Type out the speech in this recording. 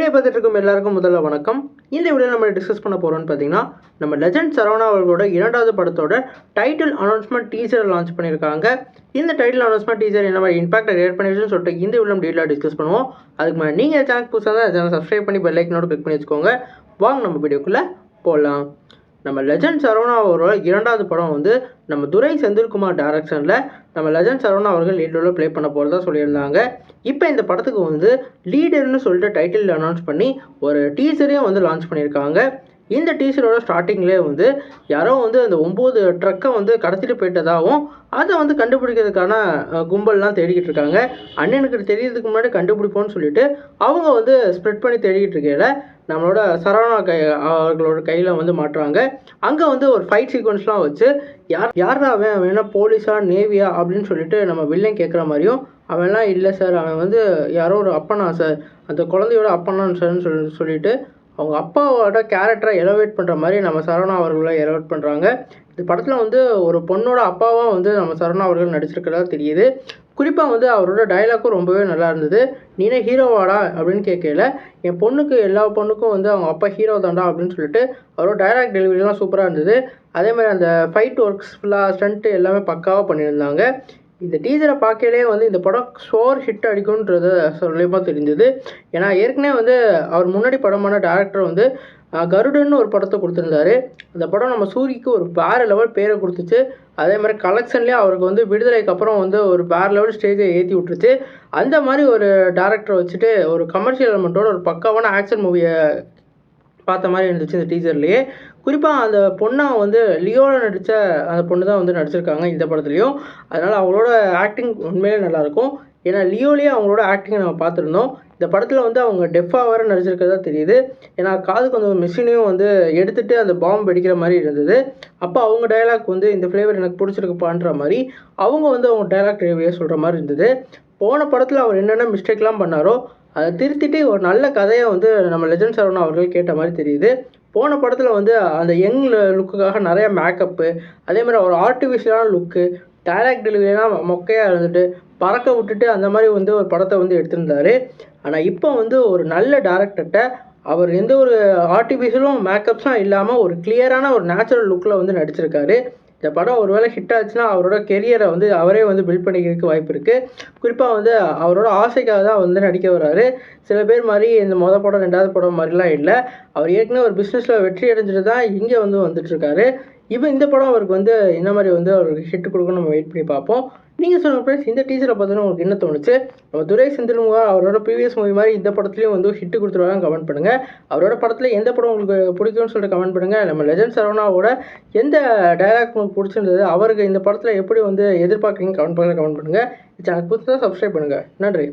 Video பார்த்துட்டு இருக்கும் எல்லாருக்கும் முதல்ல வணக்கம். இந்த வீடியோ நம்ம டிஸ்கஸ் பண்ண போகிறோம்னு பார்த்தீங்கன்னா, நம்ம லெஜண்ட் சரவணா அவர்களோட இரண்டாவது படத்தோட டைட்டில் அனௌன்ஸ்மெண்ட் டீசர் லான்ச் பண்ணியிருக்காங்க. இந்த டைட்டில் அனௌன்ஸ்மெண்ட் டீசர் என்ன மாதிரி இம்பாக்ட் கிரியேட் பண்ணிடுச்சுன்னு சொல்லிட்டு இந்த வீடியோ டீட்டெயிலாக டிஸ்கஸ் பண்ணுவோம். அதுக்கு மேலே நீங்கள் சேனல் புதுசாக தான் சேனல் சப்ஸ்கிரைப் பண்ணி பெல் ஐக்கனோட கிளிக் பண்ணி வச்சுக்கோங்க. வாங்க நம்ம வீடியோக்குள்ளே போகலாம். நம்ம லெஜண்ட் சரவணா அவரோட இரண்டாவது படம் வந்து நம்ம துரை செந்தில்குமார் டைரக்ஷனில் நம்ம லெஜண்ட் சரவணா அவர்கள் லீட் ரோலில் ப்ளே பண்ண போகிறதா சொல்லியிருந்தாங்க. இப்போ இந்த படத்துக்கு வந்து லீடர்னு சொல்லிட்டு டைட்டில் அனௌன்ஸ் பண்ணி ஒரு டீசரையும் வந்து லான்ச் பண்ணியிருக்காங்க. இந்த டீசரோட ஸ்டார்டிங்லேயே வந்து யாரோ வந்து அந்த 9 ட்ரக்கை வந்து கடத்திட்டு போயிட்டதாகவும் அதை வந்து கண்டுபிடிக்கிறதுக்கான கும்பல்லாம் தேடிக்கிட்டு இருக்காங்க. அண்ணனுக்கு தெரியறதுக்கு முன்னாடி கண்டுபிடிப்போம்னு சொல்லிட்டு அவங்க வந்து ஸ்ப்ரெட் பண்ணி தேடிக்கிட்டு இருக்கையில நம்மளோட சரவணா அவர்களோட கையில் வந்து மாட்டுறாங்க. அங்கே வந்து ஒரு ஃபைட் சீக்வன்ஸ்லாம் வச்சு யாரா அவன் வேணா போலீஸா நேவியா அப்படின்னு சொல்லிட்டு நம்ம வில்லன் கேட்குற மாதிரியும், அவன்லாம் இல்லை சார், அவன் வந்து யாரோ ஒரு அப்பனா சார், அந்த குழந்தையோட அப்பனான்னு சார்னு சொல்லிட்டு அவங்க அப்பாவோட கேரக்டரை எலவேட் பண்ணுற மாதிரி நம்ம சரவணா அவர்களை எலவேட் பண்ணுறாங்க. இந்த படத்தில் வந்து ஒரு பொண்ணோட அப்பாவாக வந்து நம்ம சரவணா அவர்கள் நடிச்சிருக்கிறதா தெரியுது. குறிப்பாக வந்து அவரோட டைலாக்கும் ரொம்பவே நல்லா இருந்தது. நீனே ஹீரோவாடா அப்படின்னு கேட்கல, என் பொண்ணுக்கு எல்லா பொண்ணுக்கும் வந்து அவங்க அப்பா ஹீரோ தாண்டா அப்படின்னு சொல்லிட்டு அவரோட டைலாக் டெலிவரிலாம் சூப்பராக இருந்தது. அதேமாதிரி அந்த ஃபைட் ஒர்க்ஸ் ஃபுல்லாக ஸ்டண்ட்டு எல்லாமே பக்காவாக பண்ணியிருந்தாங்க. இந்த டீசரை பார்க்கலே வந்து இந்த படம் ஷோர் ஹிட் அடிக்கும்ன்றத சொல்லியமாக தெரிஞ்சது. ஏன்னா ஏற்கனவே வந்து அவர் முன்னாடி படமான டேரக்டர் வந்து கருடன்னு ஒரு படத்தை கொடுத்துருந்தாரு. அந்த படம் நம்ம சூரிக்கு ஒரு வேறு லெவல் பேரை கொடுத்துச்சு. அதே மாதிரி கலெக்ஷன்லேயே அவருக்கு வந்து விடுதலைக்கு அப்புறம் வந்து ஒரு வேறு லெவல் ஸ்டேஜை ஏற்றி விட்டுருச்சு. அந்த மாதிரி ஒரு டேரக்டரை வச்சுட்டு ஒரு கமர்ஷியல் எலமெண்ட்டோட ஒரு பக்காவான ஆக்ஷன் மூவியை பார்த்த மாதிரி இருந்துச்சு இந்த டீசர்லேயே. குறிப்பாக அந்த பொண்ணை வந்து லியோவில் நடித்த அந்த பொண்ணு தான் வந்து நடிச்சிருக்காங்க இந்த படத்துலையும். அதனால் அவங்களோட ஆக்டிங் உண்மையிலே நல்லாயிருக்கும். ஏன்னா லியோலேயே அவங்களோட ஆக்டிங்கை நம்ம பார்த்துருந்தோம். இந்த படத்தில் வந்து அவங்க டெஃபாக வேறு நடிச்சிருக்கிறதா தெரியுது. ஏன்னா காதுக்கு வந்து மிஷினையும் வந்து எடுத்துகிட்டு அந்த பாம்பு வெடிக்கிற மாதிரி இருந்தது. அப்போ அவங்க டைலாக் வந்து இந்த ஃப்ளேவர் எனக்கு பிடிச்சிருக்குப்பான்ற மாதிரி அவங்க வந்து அவங்க டைலாக் டெலிவரியாக சொல்கிற மாதிரி இருந்தது. போன படத்தில் அவர் என்னென்ன மிஸ்டேக்லாம் பண்ணாரோ அதை திருத்திட்டு ஒரு நல்ல கதையை வந்து நம்ம லெஜண்ட் சரவணா அவர்கள் கேட்ட மாதிரி தெரியுது. போன படத்தில் வந்து அந்த யங் லுக்குக்காக நிறையா மேக்கப்பு, அதேமாதிரி ஒரு ஆர்டிஃபிஷியலான லுக்கு, டைலாக் டெலிவரிலாம் மொக்கையாக இருந்துட்டு பறக்க விட்டுட்டு அந்த மாதிரி வந்து ஒரு படத்தை வந்து எடுத்திருந்தார். ஆனால் இப்போ வந்து ஒரு நல்ல டேரக்டர்கிட்ட அவர் எந்த ஒரு ஆர்டிஃபிஷியலும் மேக்கப்ஸும் இல்லாமல் ஒரு கிளியரான ஒரு நேச்சுரல் லுக்கில் வந்து நடிச்சிருக்காரு. இந்த படம் ஒரு வேளை ஹிட் ஆச்சுன்னா அவரோட கெரியரை வந்து அவரே வந்து பில்ட் பண்ணிக்கிறதுக்கு வாய்ப்பு இருக்குது. குறிப்பாக வந்து அவரோட ஆசைக்காக தான் வந்து நடிக்க வர்றாரு. சில பேர் மாதிரி இந்த மொதல் படம் ரெண்டாவது படம் மாதிரிலாம் இல்லை. அவர் ஏற்கனவே ஒரு பிஸ்னஸில் வெற்றி அடைஞ்சிட்டு தான் இங்கே வந்து வந்துட்டுருக்காரு. இந்த படம் அவருக்கு வந்து என்ன மாதிரி வந்து அவருக்கு ஹிட் கொடுக்கணும் நம்ம வெயிட் பண்ணி பார்ப்போம். நீங்கள் சொல்லுங்கள் ஃப்ரெண்ட்ஸ், இந்த டீசரை பார்த்தோன்னா உங்களுக்கு என்ன தோணுச்சு? நம்ம துரை செந்தில்குமார் அவரோட ப்ரீவியஸ் மூவி மாதிரி இந்த படத்துலையும் வந்து ஹிட் கொடுத்துருவாங்க கமெண்ட் பண்ணுங்கள். அவரோட படத்தில் எந்த படம் உங்களுக்கு பிடிக்கும்னு சொல்லிட்டு கமெண்ட் பண்ணுங்கள். நம்ம லெஜண்ட் சரவணாவோட எந்த டைலாக் உங்களுக்கு பிடிச்சிருந்தது, அவருக்கு இந்த படத்தில் எப்படி வந்து எதிர்பார்க்குறீங்க கமெண்ட் பண்ணுங்கள். சேனல் புதுசாக சப்ஸ்கிரைப் பண்ணுங்கள். நன்றி.